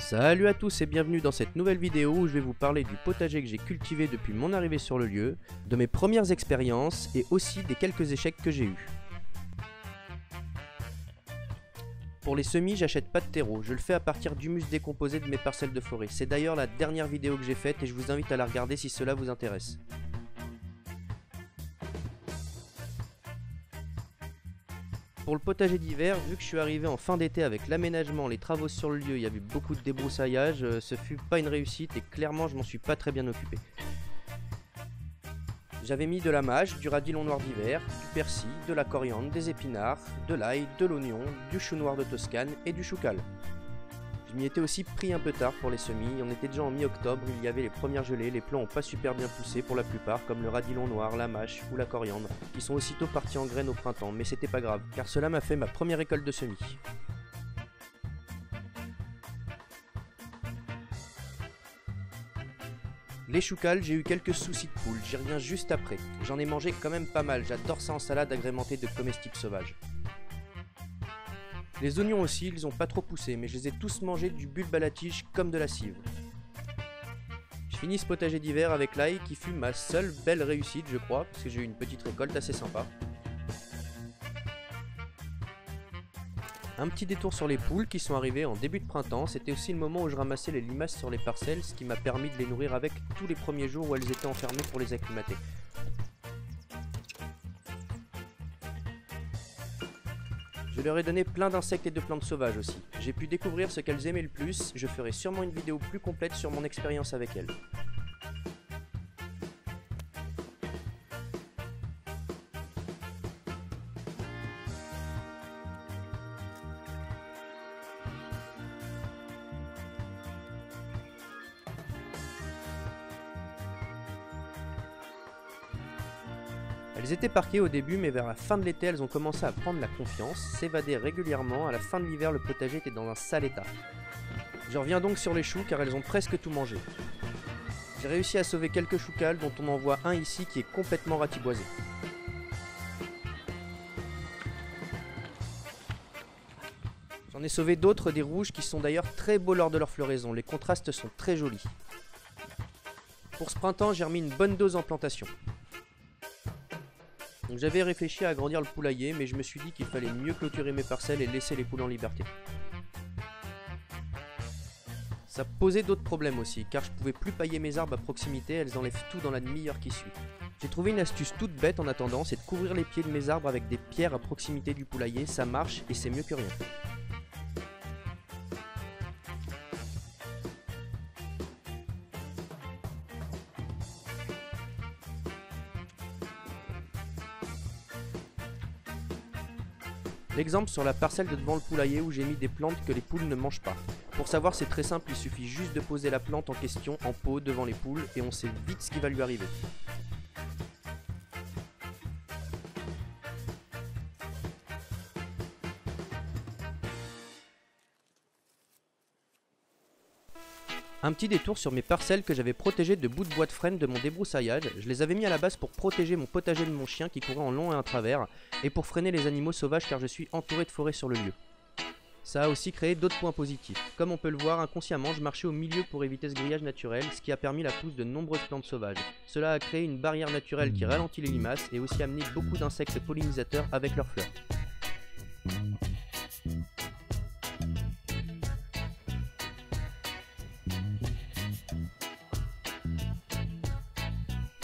Salut à tous et bienvenue dans cette nouvelle vidéo où je vais vous parler du potager que j'ai cultivé depuis mon arrivée sur le lieu, de mes premières expériences et aussi des quelques échecs que j'ai eus. Pour les semis, j'achète pas de terreau, je le fais à partir d'humus décomposé de mes parcelles de forêt. C'est d'ailleurs la dernière vidéo que j'ai faite et je vous invite à la regarder si cela vous intéresse. Pour le potager d'hiver, vu que je suis arrivé en fin d'été avec l'aménagement, les travaux sur le lieu, il y avait beaucoup de débroussaillage, ce fut pas une réussite et clairement je m'en suis pas très bien occupé. J'avais mis de la mâche, du radis long noir d'hiver, du persil, de la coriandre, des épinards, de l'ail, de l'oignon, du chou noir de Toscane et du choucal. Je m'y étais aussi pris un peu tard pour les semis, on était déjà en mi-octobre, il y avait les premières gelées, les plants ont pas super bien poussé pour la plupart, comme le radis long noir, la mâche ou la coriandre, qui sont aussitôt partis en graines au printemps, mais c'était pas grave, car cela m'a fait ma première récolte de semis. Les choucals, j'ai eu quelques soucis de poule, j'y reviens juste après. J'en ai mangé quand même pas mal, j'adore ça en salade agrémentée de comestibles sauvages. Les oignons aussi, ils ont pas trop poussé, mais je les ai tous mangés du bulbe à la tige comme de la cive. Je finis ce potager d'hiver avec l'ail qui fut ma seule belle réussite je crois, parce que j'ai eu une petite récolte assez sympa. Un petit détour sur les poules qui sont arrivées en début de printemps, c'était aussi le moment où je ramassais les limaces sur les parcelles, ce qui m'a permis de les nourrir avec tous les premiers jours où elles étaient enfermées pour les acclimater. Je leur ai donné plein d'insectes et de plantes sauvages aussi. J'ai pu découvrir ce qu'elles aimaient le plus, je ferai sûrement une vidéo plus complète sur mon expérience avec elles. Elles étaient parquées au début, mais vers la fin de l'été, elles ont commencé à prendre la confiance, s'évader régulièrement. À la fin de l'hiver, le potager était dans un sale état. Je reviens donc sur les choux car elles ont presque tout mangé. J'ai réussi à sauver quelques choucals dont on en voit un ici qui est complètement ratiboisé. J'en ai sauvé d'autres, des rouges qui sont d'ailleurs très beaux lors de leur floraison, les contrastes sont très jolis. Pour ce printemps, j'ai remis une bonne dose en plantation. Donc j'avais réfléchi à agrandir le poulailler, mais je me suis dit qu'il fallait mieux clôturer mes parcelles et laisser les poules en liberté. Ça posait d'autres problèmes aussi, car je pouvais plus pailler mes arbres à proximité, elles enlèvent tout dans la demi-heure qui suit. J'ai trouvé une astuce toute bête en attendant, c'est de couvrir les pieds de mes arbres avec des pierres à proximité du poulailler, ça marche et c'est mieux que rien. L'exemple sur la parcelle de devant le poulailler où j'ai mis des plantes que les poules ne mangent pas. Pour savoir c'est très simple, il suffit juste de poser la plante en question en pot devant les poules et on sait vite ce qui va lui arriver. Un petit détour sur mes parcelles que j'avais protégées de bouts de bois de frêne de mon débroussaillage. Je les avais mis à la base pour protéger mon potager de mon chien qui courait en long et en travers, et pour freiner les animaux sauvages car je suis entouré de forêt sur le lieu. Ça a aussi créé d'autres points positifs. Comme on peut le voir, inconsciemment, je marchais au milieu pour éviter ce grillage naturel, ce qui a permis la pousse de nombreuses plantes sauvages. Cela a créé une barrière naturelle qui ralentit les limaces et aussi amené beaucoup d'insectes pollinisateurs avec leurs fleurs.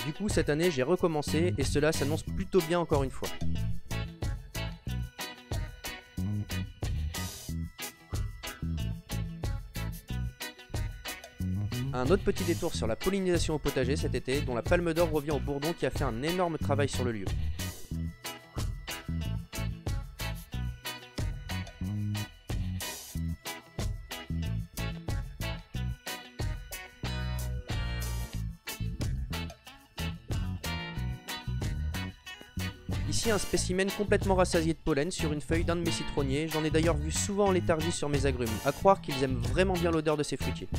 Du coup, cette année, j'ai recommencé et cela s'annonce plutôt bien encore une fois. Un autre petit détour sur la pollinisation au potager cet été, dont la palme d'or revient au bourdon qui a fait un énorme travail sur le lieu. Ici un spécimen complètement rassasié de pollen sur une feuille d'un de mes citronniers, j'en ai d'ailleurs vu souvent en léthargie sur mes agrumes, à croire qu'ils aiment vraiment bien l'odeur de ces fruitiers.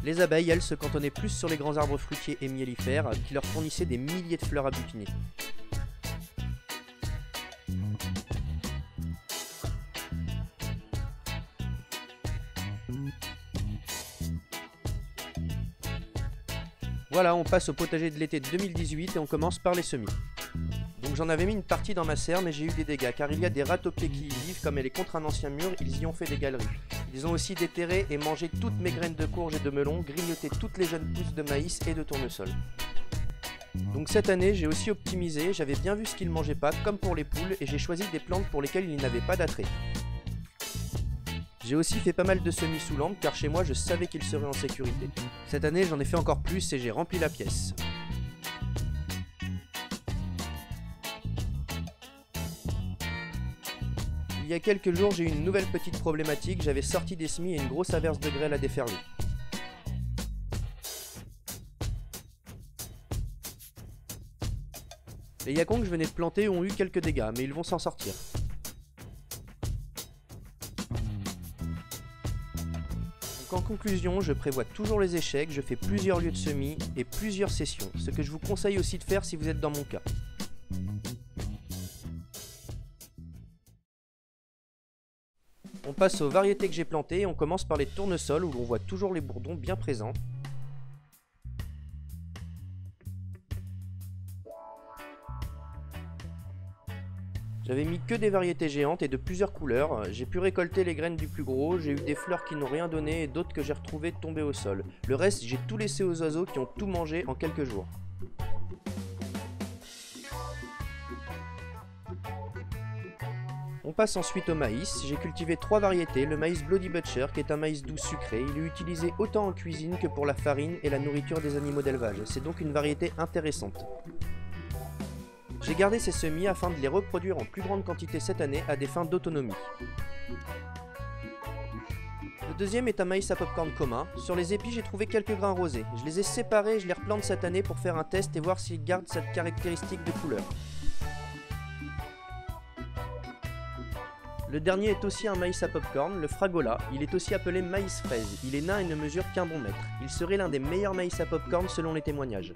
Les abeilles, elles, se cantonnaient plus sur les grands arbres fruitiers et miellifères qui leur fournissaient des milliers de fleurs à butiner. Voilà, on passe au potager de l'été 2018 et on commence par les semis. Donc j'en avais mis une partie dans ma serre, mais j'ai eu des dégâts, car il y a des rats taupiers qui y vivent, comme elle est contre un ancien mur, ils y ont fait des galeries. Ils ont aussi déterré et mangé toutes mes graines de courge et de melon, grignoté toutes les jeunes pousses de maïs et de tournesol. Donc cette année, j'ai aussi optimisé, j'avais bien vu ce qu'ils ne mangeaient pas, comme pour les poules, et j'ai choisi des plantes pour lesquelles ils n'avaient pas d'attrait. J'ai aussi fait pas mal de semis sous lampe, car chez moi je savais qu'ils seraient en sécurité. Cette année, j'en ai fait encore plus et j'ai rempli la pièce. Il y a quelques jours, j'ai eu une nouvelle petite problématique, j'avais sorti des semis et une grosse averse de grêle a déferlé. Les yacons que je venais de planter ont eu quelques dégâts, mais ils vont s'en sortir. Donc en conclusion, je prévois toujours les échecs, je fais plusieurs lieux de semis et plusieurs sessions, ce que je vous conseille aussi de faire si vous êtes dans mon cas. On passe aux variétés que j'ai plantées et on commence par les tournesols où l'on voit toujours les bourdons bien présents. J'avais mis que des variétés géantes et de plusieurs couleurs. J'ai pu récolter les graines du plus gros, j'ai eu des fleurs qui n'ont rien donné et d'autres que j'ai retrouvées tombées au sol. Le reste, j'ai tout laissé aux oiseaux qui ont tout mangé en quelques jours. On passe ensuite au maïs. J'ai cultivé 3 variétés. Le maïs Bloody Butcher, qui est un maïs doux sucré. Il est utilisé autant en cuisine que pour la farine et la nourriture des animaux d'élevage. C'est donc une variété intéressante. J'ai gardé ces semis afin de les reproduire en plus grande quantité cette année à des fins d'autonomie. Le deuxième est un maïs à popcorn commun. Sur les épis, j'ai trouvé quelques grains rosés. Je les ai séparés et je les replante cette année pour faire un test et voir s'ils gardent cette caractéristique de couleur. Le dernier est aussi un maïs à popcorn, le Fragola. Il est aussi appelé maïs fraise. Il est nain et ne mesure qu'un bon mètre. Il serait l'un des meilleurs maïs à popcorn selon les témoignages.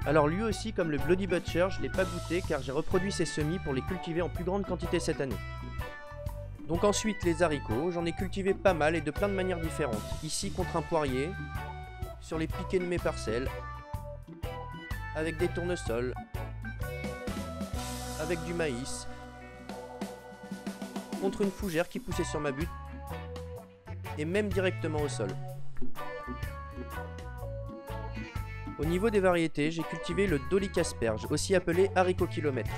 Alors lui aussi, comme le Bloody Butcher, je ne l'ai pas goûté car j'ai reproduit ces semis pour les cultiver en plus grande quantité cette année. Donc ensuite les haricots, j'en ai cultivé pas mal et de plein de manières différentes. Ici contre un poirier, sur les piquets de mes parcelles, avec des tournesols, avec du maïs, contre une fougère qui poussait sur ma butte, et même directement au sol. Au niveau des variétés, j'ai cultivé le Dolic asperge, aussi appelé haricot kilomètre.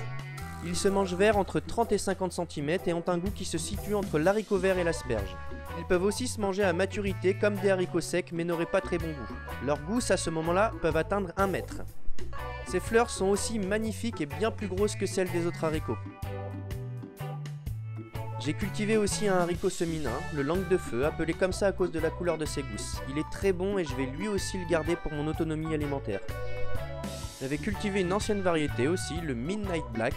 Ils se mangent verts entre 30 et 50 cm et ont un goût qui se situe entre l'haricot vert et l'asperge. Ils peuvent aussi se manger à maturité comme des haricots secs mais n'auraient pas très bon goût. Leurs gousses à ce moment-là peuvent atteindre 1 mètre. Ces fleurs sont aussi magnifiques et bien plus grosses que celles des autres haricots. J'ai cultivé aussi un haricot semi-nain, le langue de feu, appelé comme ça à cause de la couleur de ses gousses. Il est très bon et je vais lui aussi le garder pour mon autonomie alimentaire. J'avais cultivé une ancienne variété aussi, le Midnight Black.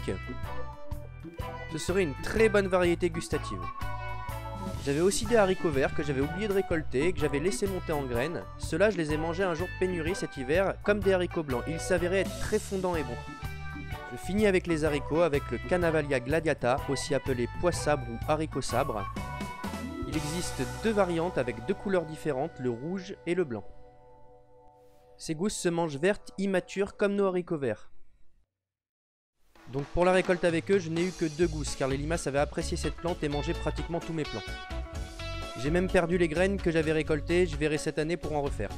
Ce serait une très bonne variété gustative. J'avais aussi des haricots verts que j'avais oublié de récolter et que j'avais laissé monter en graines. Ceux-là, je les ai mangés un jour de pénurie cet hiver, comme des haricots blancs. Ils s'avéraient être très fondants et bons. Je finis avec les haricots avec le Canavalia gladiata, aussi appelé pois sabre ou haricot sabre. Il existe 2 variantes avec 2 couleurs différentes, le rouge et le blanc. Ces gousses se mangent vertes, immatures, comme nos haricots verts. Donc pour la récolte avec eux, je n'ai eu que 2 gousses, car les limaces avaient apprécié cette plante et mangé pratiquement tous mes plants. J'ai même perdu les graines que j'avais récoltées, je verrai cette année pour en refaire.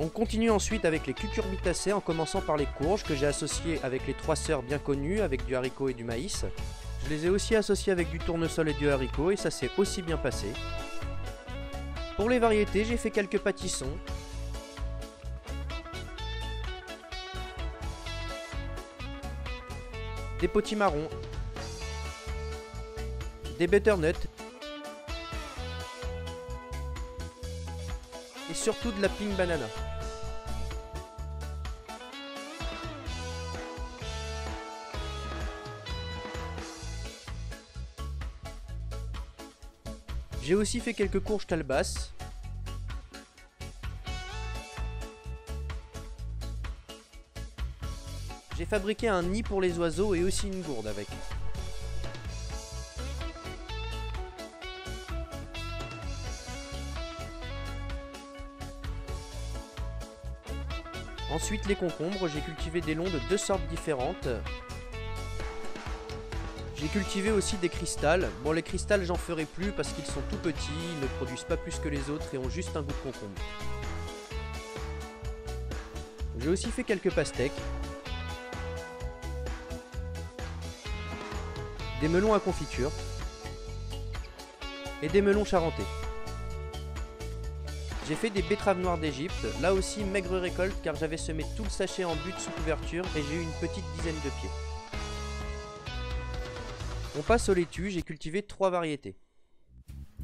On continue ensuite avec les cucurbitacées en commençant par les courges que j'ai associées avec les 3 sœurs bien connues, avec du haricot et du maïs. Je les ai aussi associées avec du tournesol et du haricot et ça s'est aussi bien passé. Pour les variétés, j'ai fait quelques pâtissons. Des potimarrons, des butternuts et surtout de la pink banana. J'ai aussi fait quelques courges calebasse J'ai fabriqué un nid pour les oiseaux et aussi une gourde avec. Ensuite les concombres, j'ai cultivé des longs de 2 sortes différentes. J'ai cultivé aussi des cristals. Bon, les cristals j'en ferai plus parce qu'ils sont tout petits, ils ne produisent pas plus que les autres et ont juste un goût de concombre. J'ai aussi fait quelques pastèques. Des melons à confiture. Et des melons charentais. J'ai fait des betteraves noires d'Égypte, là aussi maigre récolte car j'avais semé tout le sachet en butte sous couverture et j'ai eu une petite dizaine de pieds. On passe aux laitues, j'ai cultivé 3 variétés.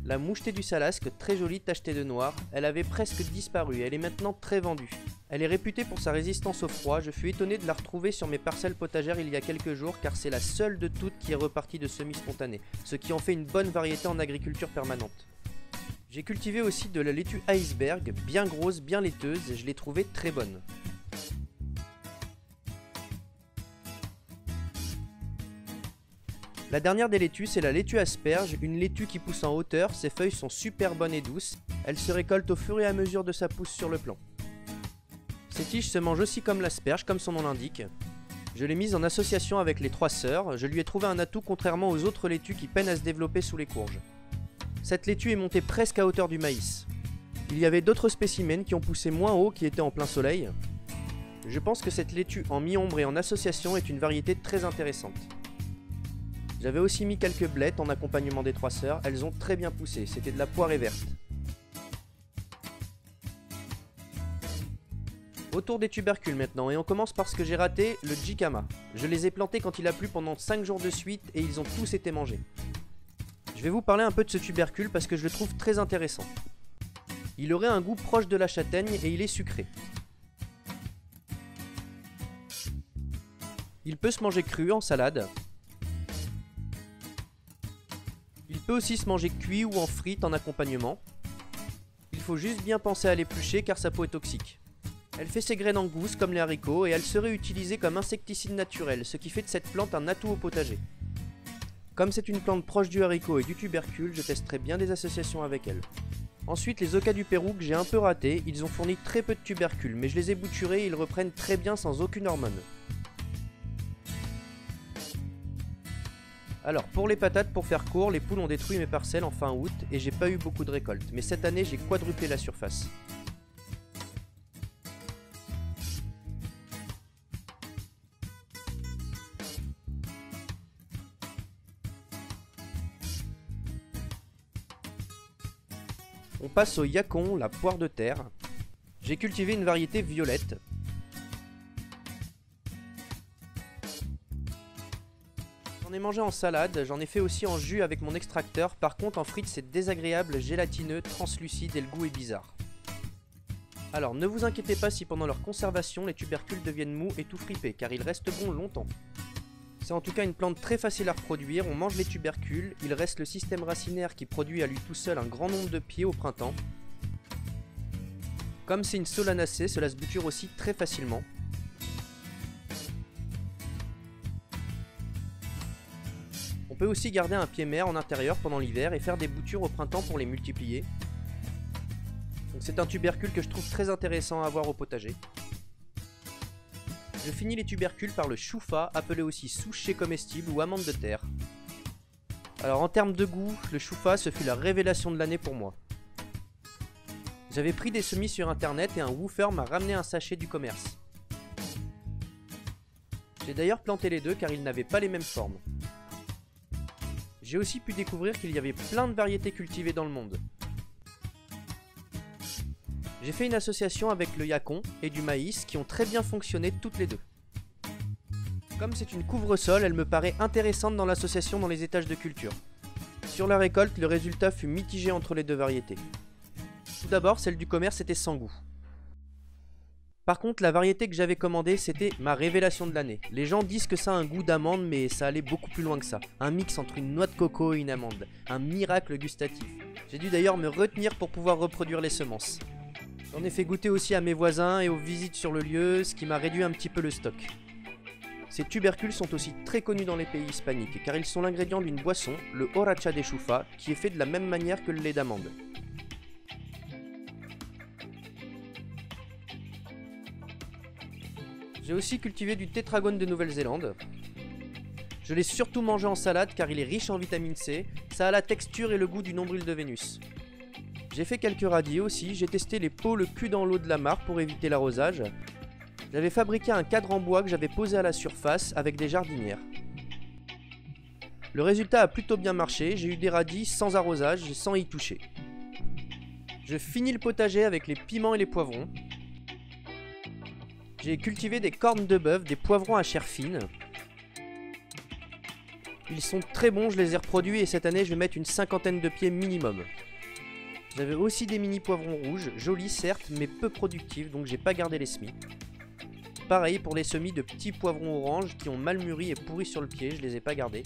La mouchetée du Salasque, très jolie tachetée de noir, elle avait presque disparu, elle est maintenant très vendue. Elle est réputée pour sa résistance au froid, je fus étonné de la retrouver sur mes parcelles potagères il y a quelques jours car c'est la seule de toutes qui est repartie de semis spontanés, ce qui en fait une bonne variété en agriculture permanente. J'ai cultivé aussi de la laitue iceberg, bien grosse, bien laiteuse, et je l'ai trouvée très bonne. La dernière des laitues, c'est la laitue asperge, une laitue qui pousse en hauteur, ses feuilles sont super bonnes et douces, elle se récolte au fur et à mesure de sa pousse sur le plant. Ces tiges se mangent aussi comme l'asperge, comme son nom l'indique. Je l'ai mise en association avec les 3 sœurs, je lui ai trouvé un atout contrairement aux autres laitues qui peinent à se développer sous les courges. Cette laitue est montée presque à hauteur du maïs. Il y avait d'autres spécimens qui ont poussé moins haut, qui étaient en plein soleil. Je pense que cette laitue en mi-ombre et en association est une variété très intéressante. J'avais aussi mis quelques blettes en accompagnement des 3 sœurs, elles ont très bien poussé, c'était de la poirée verte. Autour des tubercules maintenant, et on commence par ce que j'ai raté, le jicama. Je les ai plantés quand il a plu pendant 5 jours de suite et ils ont tous été mangés. Je vais vous parler un peu de ce tubercule parce que je le trouve très intéressant. Il aurait un goût proche de la châtaigne et il est sucré. Il peut se manger cru en salade. Il peut aussi se manger cuit ou en frite en accompagnement. Il faut juste bien penser à l'éplucher car sa peau est toxique. Elle fait ses graines en gousse comme les haricots et elle serait utilisée comme insecticide naturel, ce qui fait de cette plante un atout au potager. Comme c'est une plante proche du haricot et du tubercule, je testerai bien des associations avec elle. Ensuite, les ocas du Pérou que j'ai un peu ratés, ils ont fourni très peu de tubercules, mais je les ai bouturés et ils reprennent très bien sans aucune hormone. Alors, pour les patates, pour faire court, les poules ont détruit mes parcelles en fin août et j'ai pas eu beaucoup de récoltes, mais cette année j'ai quadruplé la surface. On passe au yacon, la poire de terre. J'ai cultivé une variété violette. J'en ai mangé en salade, j'en ai fait aussi en jus avec mon extracteur. Par contre en frites c'est désagréable, gélatineux, translucide et le goût est bizarre. Alors ne vous inquiétez pas si pendant leur conservation les tubercules deviennent mous et tout fripés, car ils restent bons longtemps. C'est en tout cas une plante très facile à reproduire, on mange les tubercules, il reste le système racinaire qui produit à lui tout seul un grand nombre de pieds au printemps. Comme c'est une solanacée, cela se bouture aussi très facilement. On peut aussi garder un pied mère en intérieur pendant l'hiver et faire des boutures au printemps pour les multiplier. Donc c'est un tubercule que je trouve très intéressant à avoir au potager. Je finis les tubercules par le choufa, appelé aussi souchet comestible ou amande de terre. Alors en termes de goût, le choufa ce fut la révélation de l'année pour moi. J'avais pris des semis sur internet et un woofer m'a ramené un sachet du commerce. J'ai d'ailleurs planté les deux car ils n'avaient pas les mêmes formes. J'ai aussi pu découvrir qu'il y avait plein de variétés cultivées dans le monde. J'ai fait une association avec le yacon et du maïs qui ont très bien fonctionné toutes les deux. Comme c'est une couvre-sol, elle me paraît intéressante dans l'association dans les étages de culture. Sur la récolte, le résultat fut mitigé entre les deux variétés. Tout d'abord, celle du commerce était sans goût. Par contre, la variété que j'avais commandée, c'était ma révélation de l'année. Les gens disent que ça a un goût d'amande, mais ça allait beaucoup plus loin que ça. Un mix entre une noix de coco et une amande. Un miracle gustatif. J'ai dû d'ailleurs me retenir pour pouvoir reproduire les semences. J'en ai fait goûter aussi à mes voisins et aux visites sur le lieu, ce qui m'a réduit un petit peu le stock. Ces tubercules sont aussi très connus dans les pays hispaniques, car ils sont l'ingrédient d'une boisson, le horacha de chufa, qui est fait de la même manière que le lait d'amande. J'ai aussi cultivé du tétragone de Nouvelle-Zélande. Je l'ai surtout mangé en salade car il est riche en vitamine C, ça a la texture et le goût du nombril de Vénus. J'ai fait quelques radis aussi, j'ai testé les pots le cul dans l'eau de la mare pour éviter l'arrosage. J'avais fabriqué un cadre en bois que j'avais posé à la surface avec des jardinières. Le résultat a plutôt bien marché, j'ai eu des radis sans arrosage et sans y toucher. Je finis le potager avec les piments et les poivrons. J'ai cultivé des cornes de bœuf, des poivrons à chair fine. Ils sont très bons, je les ai reproduits et cette année je vais mettre une 50aine de pieds minimum. J'avais aussi des mini poivrons rouges, jolis certes mais peu productifs donc j'ai pas gardé les semis. Pareil pour les semis de petits poivrons oranges qui ont mal mûri et pourri sur le pied, je les ai pas gardés.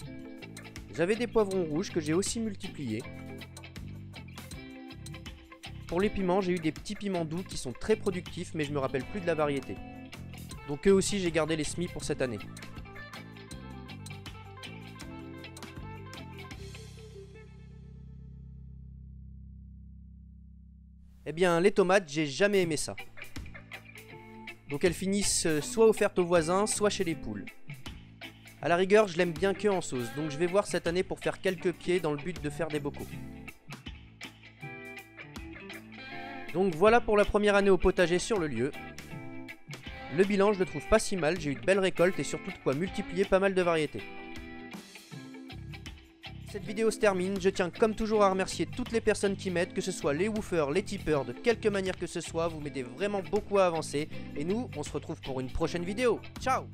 J'avais des poivrons rouges que j'ai aussi multipliés. Pour les piments, j'ai eu des petits piments doux qui sont très productifs mais je me rappelle plus de la variété. Donc eux aussi j'ai gardé les semis pour cette année. Eh bien, les tomates, j'ai jamais aimé ça. Donc elles finissent soit offertes aux voisins, soit chez les poules. A la rigueur, je l'aime bien que en sauce, donc je vais voir cette année pour faire quelques pieds dans le but de faire des bocaux. Donc voilà pour la première année au potager sur le lieu. Le bilan, je le trouve pas si mal, j'ai eu de belles récoltes et surtout de quoi multiplier pas mal de variétés. Cette vidéo se termine, je tiens comme toujours à remercier toutes les personnes qui m'aident, que ce soit les woofers, les tipeurs, de quelque manière que ce soit, vous m'aidez vraiment beaucoup à avancer. Et nous, on se retrouve pour une prochaine vidéo. Ciao!